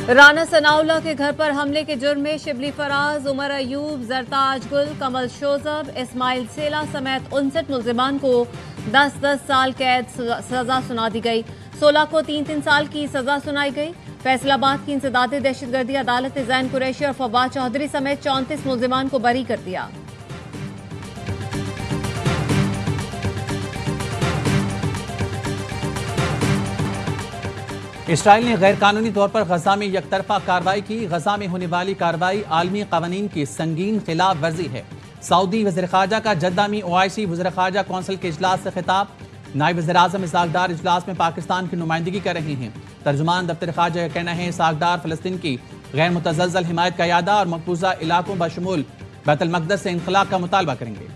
राना सनाउल्लाह के घर पर हमले के जुर्म में शिबली फराज, उमर अयूब, जरताज गुल, कमल शोजब, इस्माइल सेला समेत 59 मुल्जिमान को 10-10 साल कैद सजा सुना दी गई। 16 को 3-3 साल की सजा सुनाई गई। फैसलाबाद की इंसदादी दहशतगर्दी अदालत ने जैन कुरैशी और फवाद चौधरी समेत 34 मुल्जिमान को बरी कर दिया। इसराइल ने गैर कानूनी तौर पर गजा में यकतरफा कार्रवाई की। गजा में होने वाली कार्रवाई आलमी कानून की संगीन खिलाफ वर्जी है। सऊदी वज़ीर ख़ारजा का जद्दा में OIC वज़ीर ख़ारजा कौंसिल के इजलास से खिताब। नायब वज़ीर आज़म इसहाक डार इजलास में पाकिस्तान की नुमाइंदगी कर रहे हैं। तर्जुमान दफ्तर ख़ारजा का कहना है इसहाक डार फ़लस्तीन की गैर मुतज़लज़ल हिमायत का इरादा और मकबूजा इलाकों बशमूल बैतुल मक़दस से इनख़ला का मुतालबा करेंगे।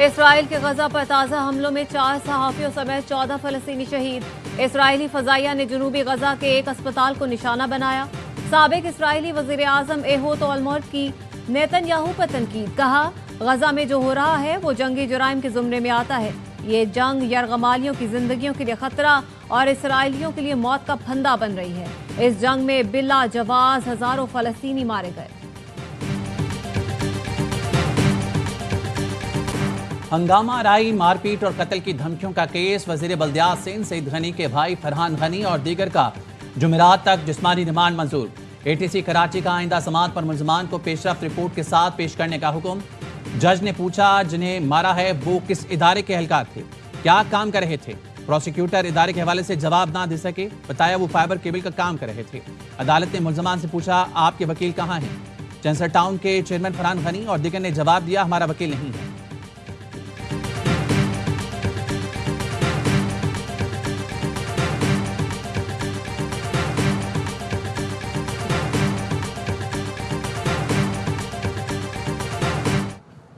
इसराइल के गजा पर ताज़ा हमलों में 4 सहाफ़ियों समेत 14 फ़लस्तीनी शहीद। इसराइली फ़ज़ाइया ने जनूबी गजा के एक अस्पताल को निशाना बनाया। साबिक इसराइली वज़ीर आज़म एहोत ऑलमर्ट की नेतन्याहू पर तनकीद। कहा, गजा में जो हो रहा है वो जंगी जुराइम के ज़ुमरे में आता है। ये जंग यरगमालियों की जिंदगियों के लिए खतरा और इसराइलियों के लिए मौत का फंदा बन रही है। इस जंग में बिला जवाज हजारों फ़लस्तीनी मारे गए। हंगामा, राई, मारपीट और कत्ल की धमकियों का केस। वज़ीर बल्दियात सिंध सईद गनी के भाई फरहान गनी और दीगर का जुमेरात तक जिस्मानी रिमांड मंजूर। ATC कराची का आइंदा समाअत पर मुल्ज़िमान को पेशरफ्त रिपोर्ट के साथ पेश करने का हुक्म। जज ने पूछा जिन्हें मारा है वो किस इदारे के एहलकार थे, क्या काम कर रहे थे। प्रोसिक्यूटर इदारे के हवाले से जवाब ना दे सके, बताया वो फाइबर केबल का काम कर रहे थे। अदालत ने मुल्ज़िमान से पूछा आपके वकील कहाँ हैं। चैंसर टाउन के चेयरमैन फरहान गनी और दीगर ने जवाब दिया हमारा वकील नहीं है।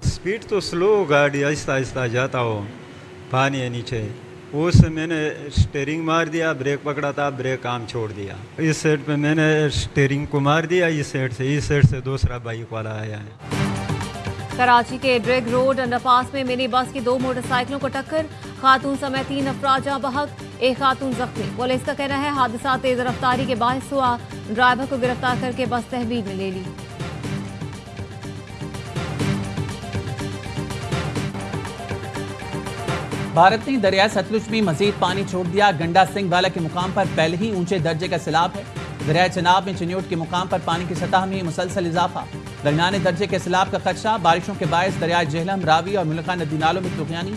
स्पीड तो स्लो, गाड़ी आहिस्ता आहिस्ता जाता हो, पानी है नीचे। उस मैंने स्टेयरिंग मार दिया, ब्रेक पकड़ा था, ब्रेक काम छोड़ दिया। इस साइड पे मैंने स्टेयरिंग को मार दिया, इस साइड से दूसरा बाइक वाला आया है। कराची के ड्रैग रोड अंडरपास में मिनी बस की 2 मोटरसाइकिलों को टक्कर। खातून समेत 3 अफराद जहां बहक, एक खातून जख्मी। पुलिस का कहना है हादसा तेज रफ्तारी के बायस हुआ। ड्राइवर को गिरफ्तार करके बस तहवील में ले ली। भारत ने दरिया सतलुज में मजीद पानी छोड़ दिया। गंडा सिंह वाला के मुकाम पर पहले ही ऊंचे दर्जे का सैलाब है। दरिया चनाब में चिन्योट के मुकाम पर पानी की सतह में मुसलसल इजाफा। दरमियाने दर्जे के सैलाब का खदशा। बारिशों के बायस दरिया जेहलम, रावी और मुल्का नदी नालों में तुगयानी।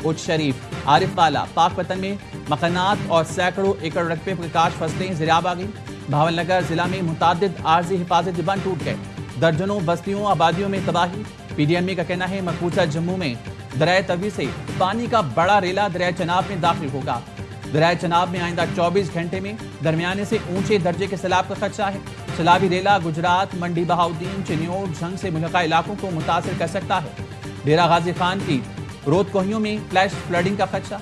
उच्च शरीफ, आरिफ वाला, पाक पतन में मकानात और सैकड़ों एकड़ रकबे पर काश फसलें ज़रियाब आ गई। भावलनगर जिला में मुतादिद आर्जी हिफाजती बंद टूट गए। दर्जनों बस्तियों आबादियों में तबाही। PDMA का कहना है मकबूजा जम्मू में दरिया तवी से पानी का बड़ा रेला दरिया चनाब में दाखिल होगा। दरिया चनाब में आइंदा 24 घंटे में दरमियाने से ऊंचे दर्जे के सैलाब का खदशा है। सैलाबी रेला गुजरात, मंडी बहाउद्दीन, चिन्योट, झंग से मुल्का इलाकों को मुतासर कर सकता है। डेरा गाजी खान की रोद कोहियों में फ्लैश फ्लडिंग का खदशा।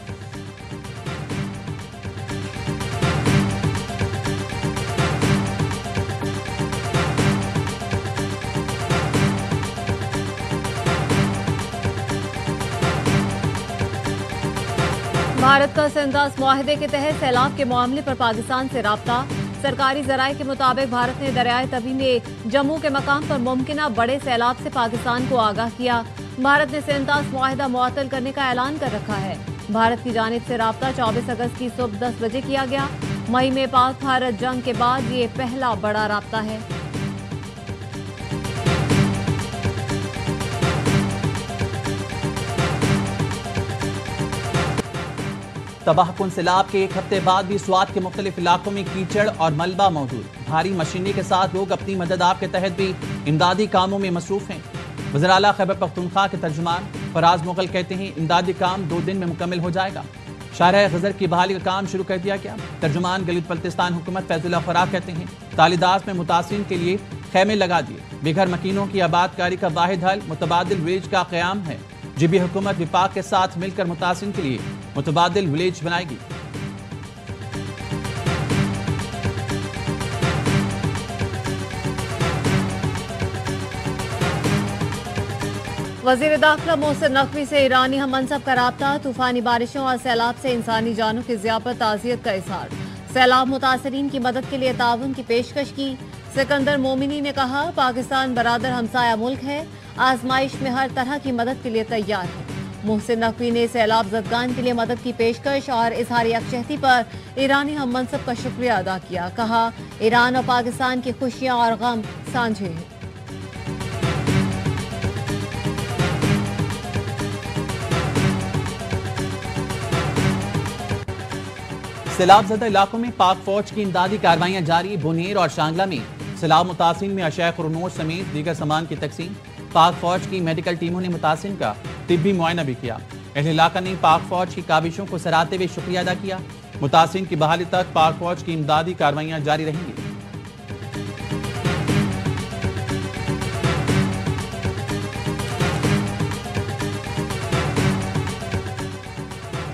भारत का सेंदास मुआहदे के तहत सैलाब के मामले पर पाकिस्तान से राब्ता। सरकारी जराये के मुताबिक भारत ने दरियाए तवी में जम्मू के मकाम पर मुमकिना बड़े सैलाब से पाकिस्तान को आगाह किया। भारत ने सेंदास मुआहदा मुअत्तल करने का ऐलान कर रखा है। भारत की जानिब से राब्ता 24 अगस्त की सुबह 10 बजे किया गया। मई में पाक भारत जंग के बाद ये पहला बड़ा राब्ता है। तबाहकुन सैलाब के 1 हफ्ते बाद भी स्वात के मुख्तलिफ इलाकों में कीचड़ और मलबा मौजूद। भारी मशीनरी के साथ लोग अपनी मदद आप के तहत भी इमदादी कामों में मसरूफ हैं। वज़ीर आला खैबर पख्तूनख्वा के तर्जुमान फराज मुगल कहते हैं इमदादी काम 2 दिन में मुकम्मल हो जाएगा। शाहराह गजर की बहाली का काम शुरू कर दिया गया। तर्जुमान गलीत बल्तिस्तान हुकूमत फैजुल्लाह फराग कहते हैं तालीदास में मुतासिरीन के लिए खेमे लगा दिए। बेघर मकीनों की आबादकारी का वाहिद हल मुतबादिल विलेज का क़याम है। जीबी हुकूमत विफाक के साथ मिलकर मुतासिरीन के लिए मुतबादिल विलेज बनाएगी। वज़ीर दाखिला मोहसिन नकवी से ईरानी हम मनसब का राब्ता। तूफानी बारिशों और सैलाब से इंसानी जानों की ज़िया पर ताज़ियत का इज़हार। सैलाब मुतासरीन की मदद के लिए ताउन की पेशकश की। सिकंदर मोमिनी ने कहा पाकिस्तान बरादर हमसाया मुल्क है, आजमाइश में हर तरह की मदद के लिए तैयार है। मोहसिन नकवी ने सैलाब ज़दगान के लिए मदद की पेशकश और इजहार यकजहती पर ईरानी हम मनसब का शुक्रिया अदा किया। कहा ईरान और पाकिस्तान की खुशियाँ और गम साझे हैं। सैलाब ज़दा इलाकों में पाक फौज की इमदादी कार्रवाइयां जारी। बुनेर और शांगला में सैलाब मुतासिरीन में अशया खुरनोश समेत दीगर सामान की तकसीम। पाक फौज की मेडिकल टीमों ने मुतासिरीन का तिब्बी मुआयना भी किया। अहले इलाका ने पाक फौज की काविशों को सराहते हुए शुक्रिया अदा किया। मुतासिरीन की बहाली तक पाक फौज की इमदादी कार्रवाइयां जारी रहेंगी।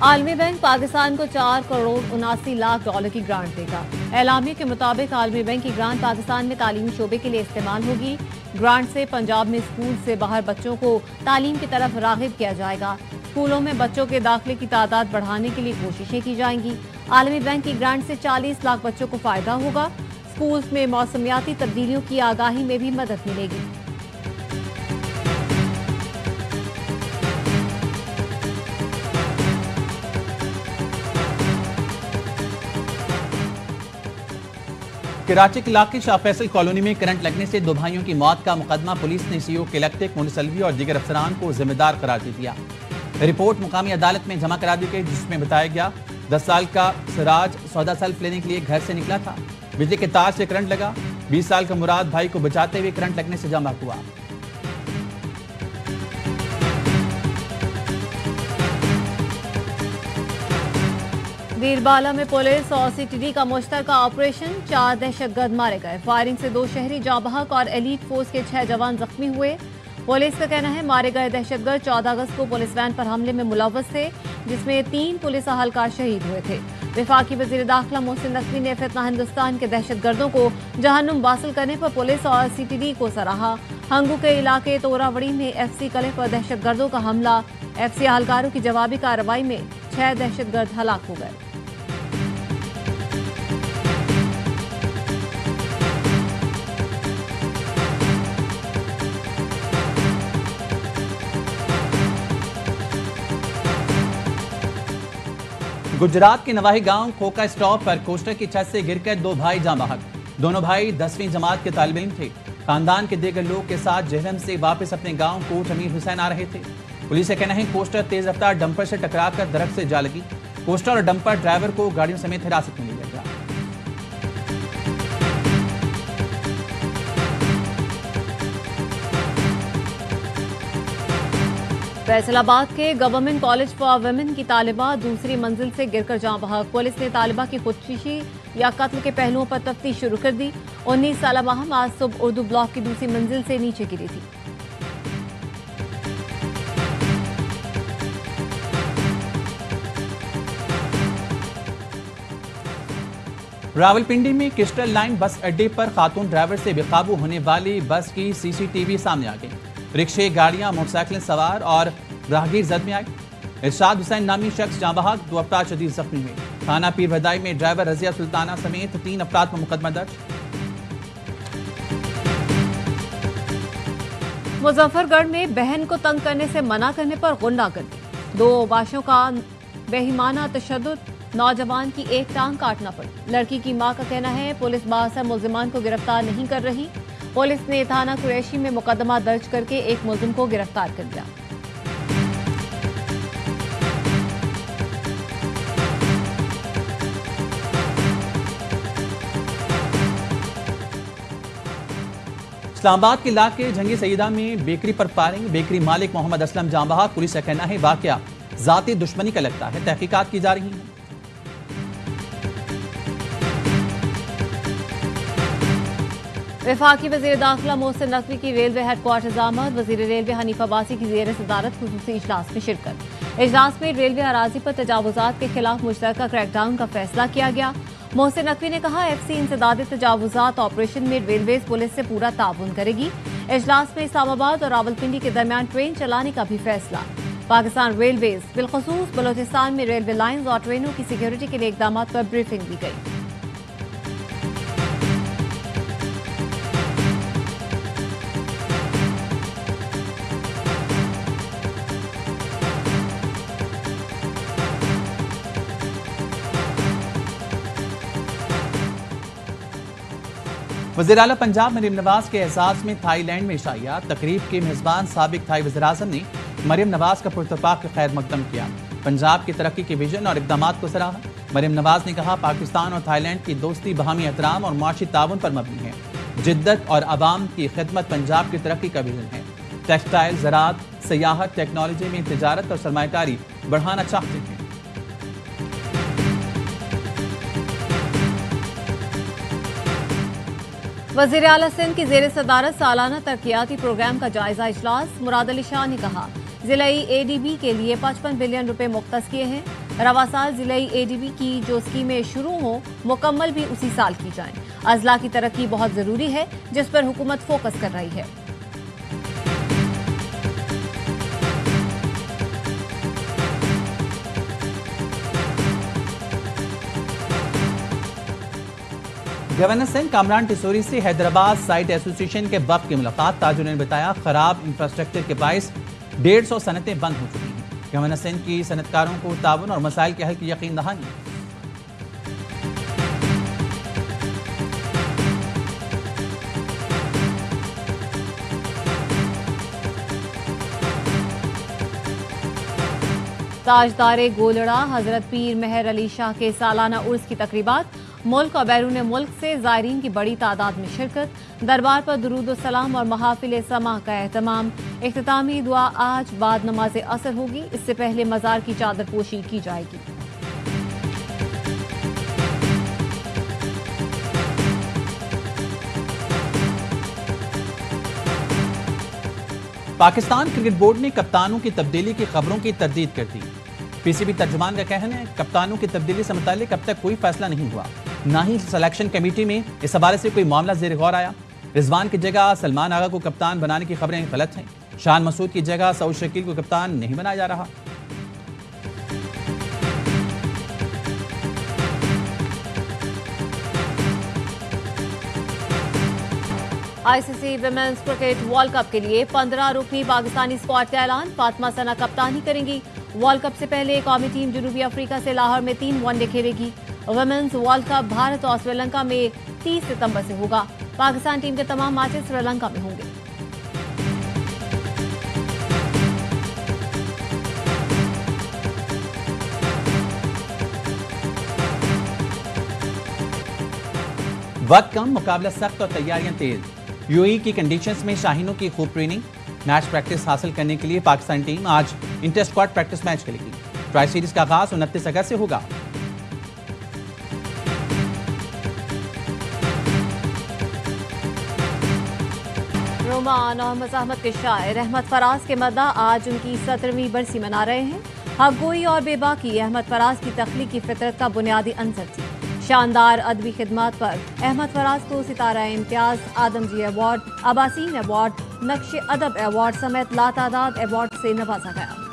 आलमी बैंक पाकिस्तान को 4 करोड़ 79 लाख डॉलर की ग्रांट देगा। एलामिया के मुताबिक आलमी बैंक की ग्रांट पाकिस्तान में तालीमी शोबे के लिए इस्तेमाल होगी। ग्रांट से पंजाब में स्कूल से बाहर बच्चों को तालीम की तरफ रागिब किया जाएगा। स्कूलों में बच्चों के दाखिले की तादाद बढ़ाने के लिए कोशिशें की जाएंगी। आलमी बैंक की ग्रांट से 40 लाख बच्चों को फायदा होगा। स्कूल्स में मौसमियाती तब्दीलियों की आगाही में भी मदद मिलेगी। कराची के इलाके शाह फैसल कॉलोनी में करंट लगने से 2 भाइयों की मौत का मुकदमा पुलिस ने सीओ के इलेक्ट्रिक मुनसलवी और दीगर अफसरान को जिम्मेदार करार दे दिया। रिपोर्ट मुकामी अदालत में जमा करा दी गई, जिसमें बताया गया 10 साल का सिराज सौदा सेल्फ लेने के लिए घर से निकला था। बिजली के तार से करंट लगा। 20 साल का मुराद भाई को बचाते हुए करंट लगने से जमा हुआ। बीरबाला में पुलिस और सीटीडी का मुश्तरका ऑपरेशन। 4 दहशतगर्द मारे गए। फायरिंग से 2 शहरी जाँ बहक और एलीट फोर्स के 6 जवान जख्मी हुए। पुलिस का कहना है मारे गए दहशतगर्द 14 अगस्त को पुलिस वैन पर हमले में मुलव्वस थे, जिसमें 3 पुलिस अहलकार शहीद हुए थे। वफाकी वज़ीर दाखिला मोहसिन नकवी ने फितना हिंदुस्तान के दहशतगर्दों को जहन्नुम वासिल करने पर पुलिस और सीटीडी को सराहा। हंगू के इलाके तोरावड़ी में एफसी कले पर दहशतगर्दों का हमला। एफसी अहलकारों की जवाबी कार्रवाई में 6 दहशतगर्द हलाक हो गए। गुजरात के नवाही गांव खोका स्टॉप पर कोस्टर की छत से गिरकर 2 भाई जाँ बहक। दोनों भाई 10वीं जमात के तालिब इल्म थे। खानदान के दीगर लोग के साथ जेहलम से वापस अपने गांव कोट अमीर हुसैन आ रहे थे। पुलिस का कहना है कोस्टर तेज रफ्तार डंपर से टकराकर दरख्त से जा लगी। कोस्टर और डंपर ड्राइवर को गाड़ियों समेत हिरासत में लिया गया। फैसलाबाद के गवर्नमेंट कॉलेज फॉर वुमेन की तालिबा दूसरी मंजिल से गिरकर जाँ बहक। पुलिस ने तालिबा की खुदकुशी या कत्ल के पहलुओं पर तफ्तीश शुरू कर दी। 19 साल माहम आज सुबह उर्दू ब्लॉक की दूसरी मंजिल से नीचे गिरी थी। रावलपिंडी में क्रिस्टल लाइन बस अड्डे पर खातून ड्राइवर से बेकाबू होने वाली बस की सीसीटीवी सामने आ गई। रिक्शे, गाड़ियां, मोटरसाइकिलें सवार और राहगीर जद में आए। इरशाद हुसैन नामी शख्स जाँ बहक, 2 अफराद शदीद जख्मी हुए। थाना पीर भदाई में ड्राइवर रजिया सुल्ताना समेत 3 अफराद पर मुकदमा दर्ज। मुजफ्फरगढ़ में बहन को तंग करने से मना करने पर गुंडागर्दी। 2 बाशों का बेईमाना तशद्दुद। नौजवान की एक टांग काटना पड़ी। लड़की की मां का कहना है पुलिस बासर मुल्जिमान को गिरफ्तार नहीं कर रही। पुलिस ने थाना कुरैशी में मुकदमा दर्ज करके एक मुल्जिम को गिरफ्तार कर लिया। इस्लामाबाद के इलाके जंगी सईदा में बेकरी पर फायरिंग। बेकरी मालिक मोहम्मद असलम जाँ बहक। पुलिस का कहना है वाकया जाती दुश्मनी का लगता है। तहकीकात की जा रही है। वफाकी वज़ीर दाखिला मोहसिन नकवी की रेलवे हेडक्वार्टर्स आमद। वज़ीर रेलवे हनीफ अब्बासी की ज़ेर सदारत खुसूसी इजलास में शिरकत। इजलास में रेलवे अराजी पर तजावुजात के खिलाफ मुश्तरका क्रैकडाउन का फैसला किया गया। मोहसिन नकवी ने कहा, FC इंसदाद तजावुजात ऑपरेशन में रेलवेज पुलिस से पूरा ताउन करेगी। इजलास में इस्लामाबाद और रावलपिंडी के दरमियान ट्रेन चलाने का भी फैसला। पाकिस्तान रेलवेज बिलखसूस बलोचिस्तान में रेलवे लाइन्स और ट्रेनों की सिक्योरिटी के लिए इकदाम पर ब्रीफिंग दी गई। वज़ीर आला पंजाब मरियम नवाज के एजाज में थाईलैंड में इशाया। तकरीब के मेजबान साबिक थाई वज़ीर-ए-आज़म ने मरियम नवाज का पुरतपाक खैर मकदम किया। पंजाब की तरक्की के विजन और इक़दामात को सराहा। मरियम नवाज ने कहा, पाकिस्तान और थाईलैंड की दोस्ती बाहमी एहतराम और माशी ताउन पर मबनी है। जिद्दत और अवाम की खिदमत पंजाब की तरक्की का विजन है। टेक्सटाइल, ज़राअत, सियाहत, टेक्नोलॉजी में तिजारत और सरमायाकारी बढ़ाना चाहते हैं। वज़ीर आला सिंध की ज़ेर सदारत सालाना तरक्याती प्रोग्राम का जायजा इजलास। मुराद अली शाह ने कहा, ज़िलाई ADB के लिए 55 बिलियन रुपए मुख्तस किए हैं। रवा साल ज़िलाई ADB की जो स्कीमें शुरू हों मुकम्मल भी उसी साल की जाएं। अजला की तरक्की बहुत ज़रूरी है, जिस पर हुकूमत फोकस कर रही है। गवर्नर सिंह कामरान टिसोरी से हैदराबाद साइट एसोसिएशन के वफ़द की मुलाकात। ताजुर ने बताया, खराब इंफ्रास्ट्रक्चर के बायस 150 सनतें बंद हो चुकी हैं। गवर्नर सिंह की सनतकारों को ताउन और मसाइल के हल की यकीन दहानी। ताजदारे गोलड़ा हजरत पीर मेहर अली शाह के सालाना उर्स की तकरीबात। मुल्क और बैरून मुल्क से ज़ायरीन की बड़ी तादाद में शिरकत। दरबार पर दुरूद सलाम और महाफिल समा का एहतमाम। इख्तितामी दुआ आज बाद नमाज असर होगी। इससे पहले मज़ार की चादर पोशी की जाएगी। पाकिस्तान क्रिकेट बोर्ड ने कप्तानों की तब्दीली की खबरों की तरदीद कर दी। PCB तर्जुमान का कहना है, कप्तानों की तब्दीली से मुताल्लिक अब तक कोई फैसला नहीं हुआ। ना ही सिलेक्शन कमेटी में इस हवाले से कोई मामला ज़ेर गौर आया। रिजवान की जगह सलमान आगा को कप्तान बनाने की खबरें गलत हैं। शान मसूद की जगह सऊद शकील को कप्तान नहीं बनाया जा रहा। ICC women's cricket world cup के लिए 15 रुकनी पाकिस्तानी स्क्वाड का ऐलान। फातिमा सना कप्तानी करेंगी। वर्ल्ड कप से पहले कौमी टीम जनूबी अफ्रीका से लाहौर में 3 वनडे खेलेगी। विमेंस वर्ल्ड कप भारत और श्रीलंका में 30 सितंबर से होगा। पाकिस्तान टीम के तमाम मैचेस श्रीलंका में होंगे। वक्त कम, मुकाबला सख्त और तैयारियां तेज। UAE की कंडीशंस में शाहीनों की खूब ट्रेनिंग। मैच प्रैक्टिस हासिल करने के लिए पाकिस्तान टीम आज इंटर स्क्वाड प्रैक्टिस मैच खेलेगी। ट्राई सीरीज का आगाज 29 अगस्त से होगा। रोमान और मज़ाहमत के शायर अहमद फराज के मद्दा आज उनकी 17वीं बरसी मना रहे हैं। हक़गोई और बेबाकी अहमद फराज की तख्लीकी फितरत का बुनियादी अंसर थी। शानदार अदबी खिदमात पर अहमद फराज को सितारा इम्तियाज, आदमजी अवार्ड, अब्बासीन अवार्ड, नक्श अदब अवार्ड समेत लातादाद अवार्ड से नवाजा गया।